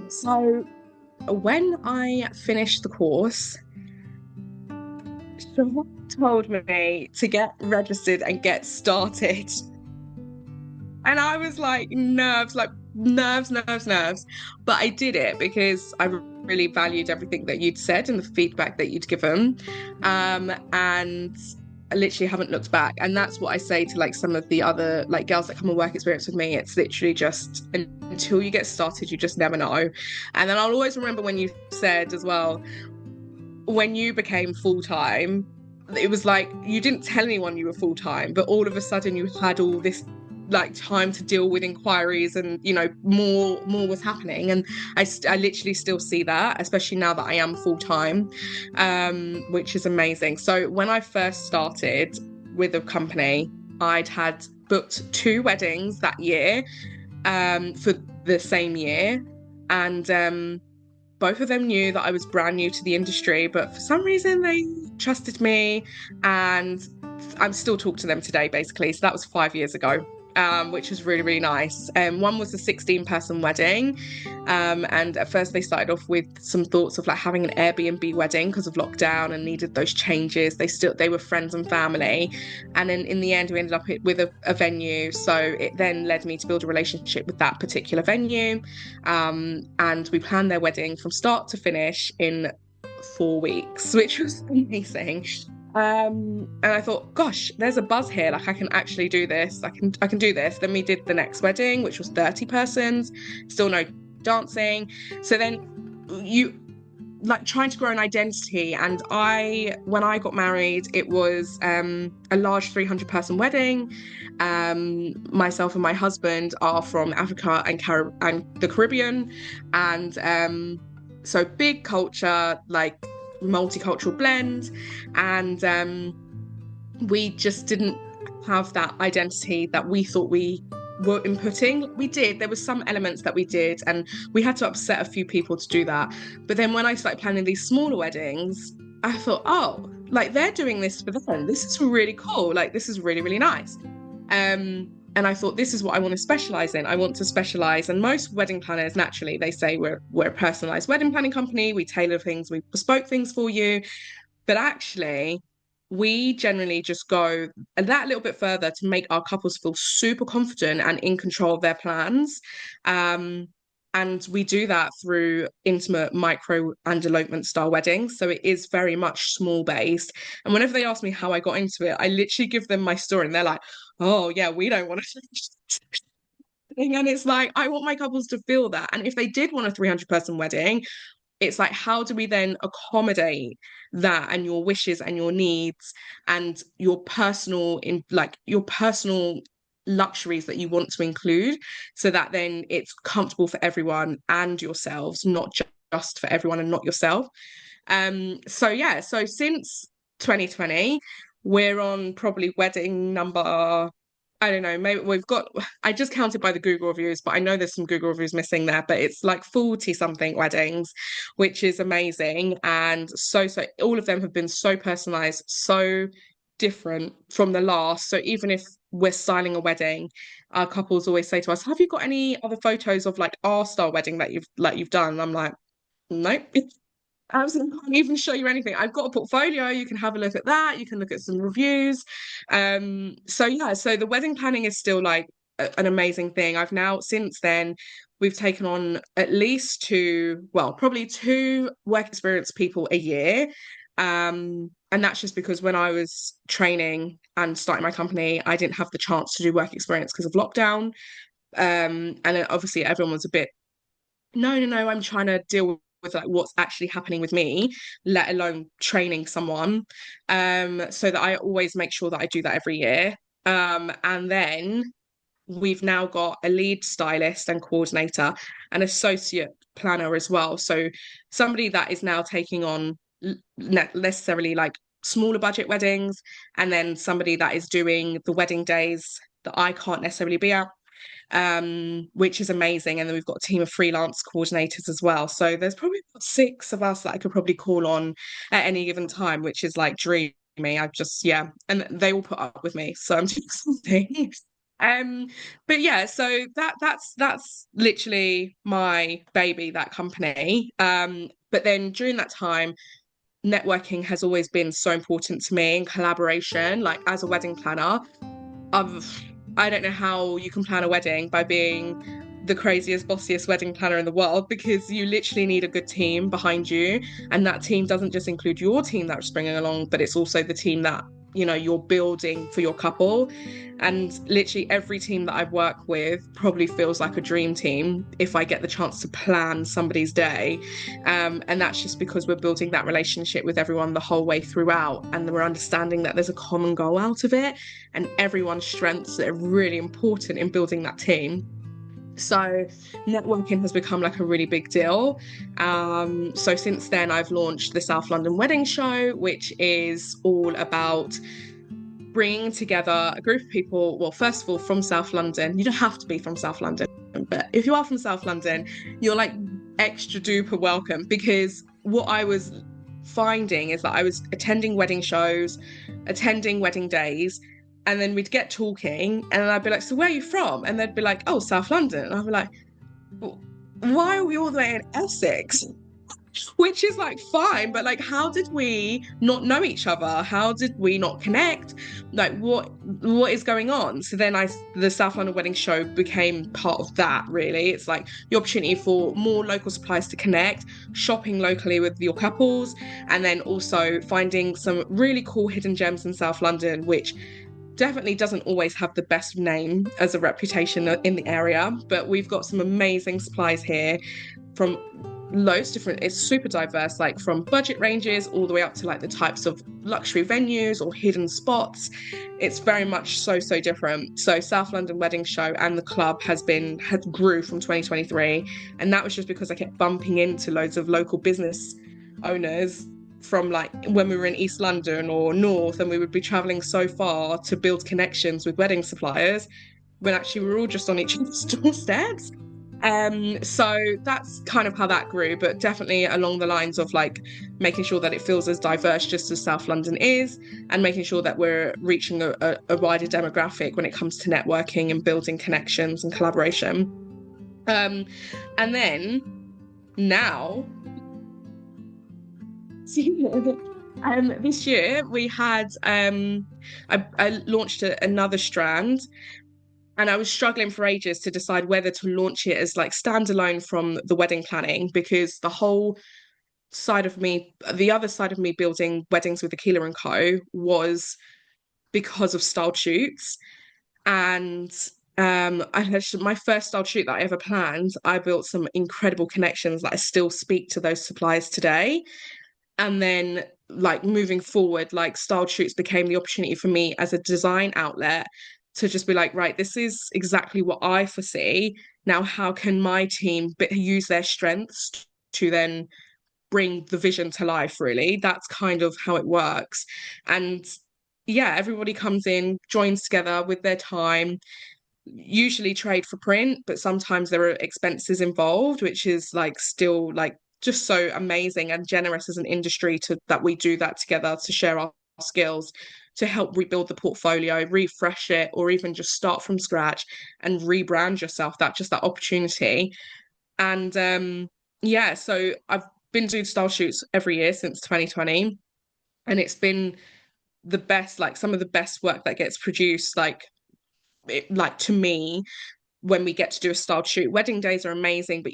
So when I finished the course, someone told me to get registered and get started. And I was like, nerves, nerves, nerves. But I did it because I really valued everything that you'd said and the feedback that you'd given. And I literally haven't looked back. And that's what I say to like some of the other like girls that come and work experience with me. It's literally just until you get started, you just never know. And then I'll always remember when you said as well, when you became full time, it was like you didn't tell anyone you were full time, but all of a sudden you had all this like time to deal with inquiries and more was happening. And I literally still see that, especially now that I am full time, which is amazing. So when I first started with a company, I'd had booked 2 weddings that year, for the same year, and both of them knew that I was brand new to the industry, but for some reason they trusted me, and I'm still talking to them today, basically. So that was 5 years ago, which was really, really nice. One was a 16-person wedding, and at first they started off with some thoughts of like having an Airbnb wedding because of lockdown and needed those changes. They were friends and family, and then in the end we ended up with a venue. So it then led me to build a relationship with that particular venue, and we planned their wedding from start to finish in 4 weeks, which was amazing. And I thought, gosh, there's a buzz here. Like I can actually do this. I can do this. Then we did the next wedding, which was 30 persons, still no dancing. So then you like trying to grow an identity. And when I got married, it was a large 300-person wedding. Myself and my husband are from Africa and the Caribbean, and so big culture, like multicultural blend, and we just didn't have that identity that we thought we were inputting. We did, there was some elements that we did, and we had to upset a few people to do that. But then when I started planning these smaller weddings, I thought, oh, like they're doing this for them, this is really cool, like this is really, really nice. And I thought, this is what I want to specialize in. I want to specialize. And most wedding planners, naturally, they say we're a personalized wedding planning company. We tailor things, we bespoke things for you. But actually, we generally just go that little bit further to make our couples feel super confident and in control of their plans. And we do that through intimate micro and elopement style weddings. So it is very much small based. And whenever they ask me how I got into it, I literally give them my story and they're like, oh, yeah, we don't want to. And it's like, I want my couples to feel that. And if they did want a 300-person wedding, it's like, how do we then accommodate that and your wishes and your needs and your personal luxuries that you want to include, so that then it's comfortable for everyone and yourselves, not just for everyone and not yourself. So yeah, so since 2020, we're on probably wedding number, I don't know, maybe I just counted by the Google reviews, but I know there's some Google reviews missing there, but it's like 40 something weddings, which is amazing. And so all of them have been so personalized, so different from the last. So even if we're styling a wedding, our couples always say to us, have you got any other photos of like our style wedding that you've done? And I'm like, nope. Absolutely can't even show you anything. I've got a portfolio. You can have a look at that. You can look at some reviews. So yeah, so the wedding planning is still like an amazing thing. I've now, since then, we've taken on at least probably 2 work experience people a year. And that's just because when I was training and starting my company, I didn't have the chance to do work experience because of lockdown. And then obviously everyone was a bit, no, I'm trying to deal with like what's actually happening with me, let alone training someone. So that I always make sure that I do that every year. And then we've now got a lead stylist and coordinator, an associate planner as well. So somebody that is now taking on necessarily like smaller budget weddings, and then somebody that is doing the wedding days that I can't necessarily be at, which is amazing. And then we've got a team of freelance coordinators as well. So there's probably about 6 of us that I could probably call on at any given time, which is like dreamy. I've just, yeah, and they all put up with me. So I'm doing something. Um, but yeah, so that's literally my baby, that company. But then during that time, networking has always been so important to me, and collaboration. Like as a wedding planner, I've I don't know how you can plan a wedding by being the craziest, bossiest wedding planner in the world, because you literally need a good team behind you. And that team doesn't just include your team that's bringing along, but it's also the team that, you're building for your couple. And literally every team that I work with probably feels like a dream team if I get the chance to plan somebody's day. And that's just because we're building that relationship with everyone the whole way throughout. And we're understanding that there's a common goal out of it, and everyone's strengths are really important in building that team. So networking has become like a really big deal. So since then, I've launched the South London Wedding Show, which is all about bringing together a group of people. Well, first of all, from South London. You don't have to be from South London, but if you are from South London, you're like extra duper welcome, because what I was finding is that I was attending wedding shows, attending wedding days, and then we'd get talking, and then I'd be like, so where are you from? And they'd be like, oh, South London. And I'd be like, why are we all the way in Essex? Which is like fine, but like, how did we not know each other? How did we not connect? Like, what is going on? So then the South London Wedding Show became part of that. Really, it's like the opportunity for more local suppliers to connect, shopping locally with your couples, and then also finding some really cool hidden gems in South London, which definitely doesn't always have the best name as a reputation in the area, but we've got some amazing supplies here from loads different. It's super diverse, like from budget ranges all the way up to like the types of luxury venues or hidden spots. It's very much so different. So South London Wedding Show and the club has grew from 2023, and that was just because I kept bumping into loads of local business owners from like when we were in East London or North, and we would be traveling so far to build connections with wedding suppliers when actually we were all just on each other's doorsteps. So that's kind of how that grew, but definitely along the lines of like making sure that it feels as diverse just as South London is, and making sure that we're reaching a wider demographic when it comes to networking and building connections and collaboration. And then now, this year we had I launched another strand, and I was struggling for ages to decide whether to launch it as like standalone from the wedding planning, because the whole side of me, the other side of me building weddings with Akilah and Co was because of styled shoots. And my first styled shoot that I ever planned, I built some incredible connections that I still speak to those suppliers today. And then like moving forward, like styled shoots became the opportunity for me as a design outlet to just be like, right, this is exactly what I foresee. Now, how can my team use their strengths to then bring the vision to life, really? That's kind of how it works. And yeah, everybody comes in, joins together with their time, usually trade for print, but sometimes there are expenses involved, which is like still like just so amazing and generous as an industry to that we do that together to share our skills to help rebuild the portfolio, refresh it, or even just start from scratch and rebrand yourself. That opportunity. And yeah, so I've been doing style shoots every year since 2020, and it's been the best, like some of the best work that gets produced, like to me, when we get to do a styled shoot. Wedding days are amazing, but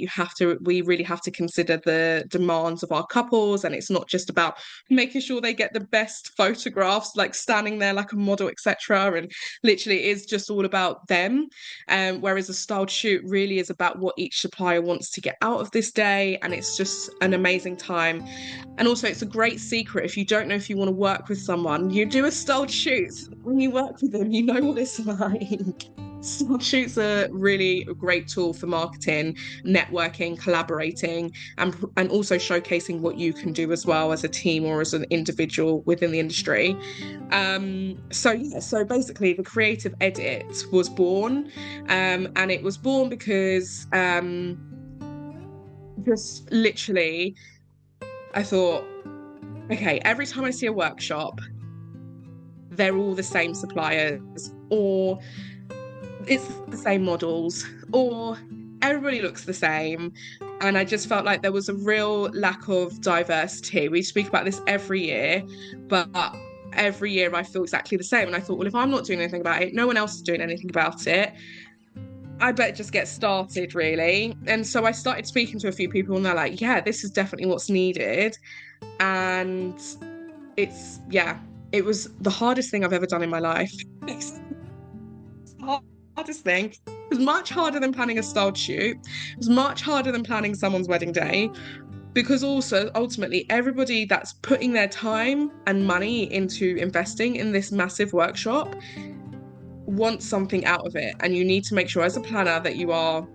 we really have to consider the demands of our couples. And it's not just about making sure they get the best photographs, like standing there like a model, etc. And literally it is just all about them. Whereas a styled shoot really is about what each supplier wants to get out of this day. And it's just an amazing time. And also it's a great secret. If you don't know if you want to work with someone, you do a styled shoot. When you work with them, you know what it's like. Styled shoots are really a great tool for marketing, networking, collaborating, and also showcasing what you can do as well as a team or as an individual within the industry. So basically the creative edit was born, and it was born because just literally I thought, okay, every time I see a workshop, they're all the same suppliers, or it's the same models, or everybody looks the same. And I just felt like there was a real lack of diversity. We speak about this every year, but every year I feel exactly the same. And I thought, well, if I'm not doing anything about it, no one else is doing anything about it. I better just get started, really. And so I started speaking to a few people, and they're like, yeah, this is definitely what's needed. And yeah, it was the hardest thing I've ever done in my life. It's the hardest thing. It was much harder than planning a styled shoot. It was much harder than planning someone's wedding day, because also ultimately everybody that's putting their time and money into investing in this massive workshop wants something out of it, and you need to make sure as a planner that you're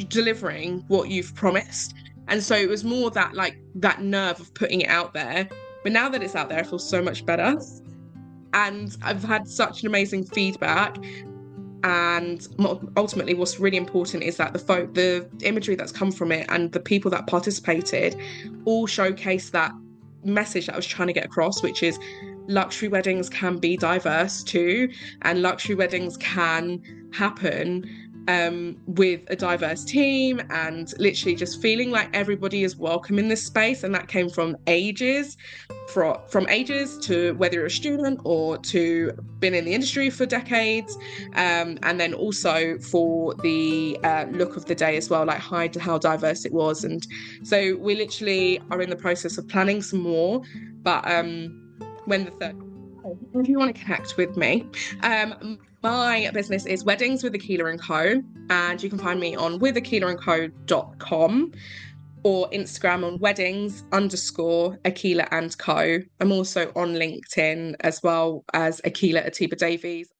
delivering what you've promised. And so it was more that, like, that nerve of putting it out there. But now that it's out there, I feel so much better, and I've had such an amazing feedback. And ultimately what's really important is that the imagery that's come from it and the people that participated all showcase that message that I was trying to get across, which is luxury weddings can be diverse too, and luxury weddings can happen with a diverse team, and literally just feeling like everybody is welcome in this space. And that came from ages, from ages to whether you're a student or to been in the industry for decades, and then also for the look of the day as well, like how diverse it was. And so we literally are in the process of planning some more, but if you want to connect with me, my business is Weddings with Akilah and Co, and you can find me on withakilahandco.com or Instagram on weddings_Akilah and Co. I'm also on LinkedIn as well as Akilah Davies.